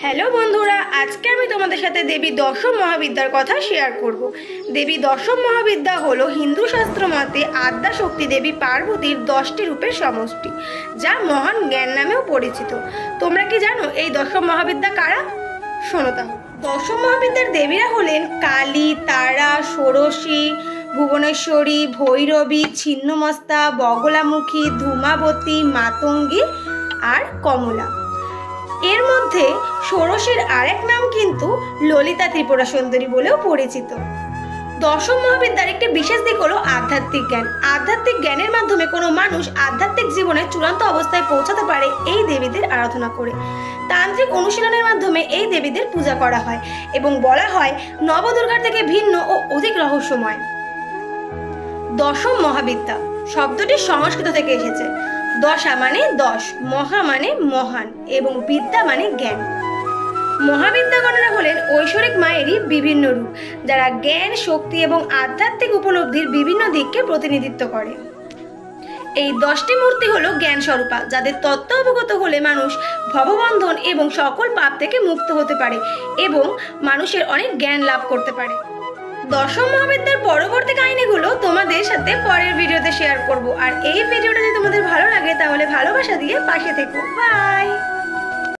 Hello বন্ধুরা, আজকে আমি তোমাদের সাথে দেবী দশম মহাবিদ্যার কথা শেয়ার করব। দেবী দশম মহাবিদ্যা হলো হিন্দু শাস্ত্র মতে আদ্যা শক্তি দেবী পার্বতীর 10টি রূপের সমষ্টি, যা মহান জ্ঞান নামেও পরিচিত। তোমরা কি জানো এই দশম মহাবিদ্যা কারা? শোনো তাহলে। দশম মহাবিদ্যার দেবীরা হলেন কালী, তারা, ষোড়শী, ভুবনেশ্বরী, ভৈরবী, ছিন্নমস্তা, বগলামুখী, ধূমাবতী, মাতঙ্গী আর কমলা। এর মধ্যে ষোড়শীর আরেক নাম কিন্তু ললিতা ত্রিপুরা সুন্দরী বলেও পরিচিত। দশম মহাবিদ্যার একটি বিশেষ দিক হলো আধ্যাত্মিক জ্ঞান। আধ্যাত্মিক জ্ঞানের মাধ্যমে কোনো মানুষ আধ্যাত্মিক জীবনের চূড়ান্ত অবস্থায় পৌঁছাতে পারে এই দেবীদের আরাধনা করে। তান্ত্রিক অনুশীলনের মাধ্যমে এই দেবীদের পূজা করা হয় এবং বলা হয় নবদুর্গার থেকে ভিন্ন ও অধিক রহস্যময়। দশম মহাবিদ্যা শব্দটি সংস্কৃত থেকে এসেছে। দশা মানে 10, মহা মানে মহান এবং বিদ্যা মানে জ্ঞান। মহাবিদ্যাগণেরা হলেন ঐশ্বরিক মায়েরই বিভিন্ন রূপ, যারা জ্ঞান, শক্তি এবং আধ্যাত্মিক উপলব্ধির বিভিন্ন দিককে প্রতিনিধিত্ব করে। এই 10টি মূর্তি হলো জ্ঞান স্বরূপা, যাদের তত্ত্ব অবগত হলে মানুষ ভববন্ধন এবং সকল পাপ থেকে মুক্ত হতে পারে এবং মানুষের অনেক জ্ঞান লাভ করতে পারে। দশম মহাবিদ্যার পরবর্তী কাহিনীগুলো তোমাদের সাথে পরের ভিডিওতে শেয়ার করব। আর এই ভিডিওটা যদি তোমাদের ভালো লাগে তাহলে ভালোবাসা দিয়ে পাশে থেকো। বাই।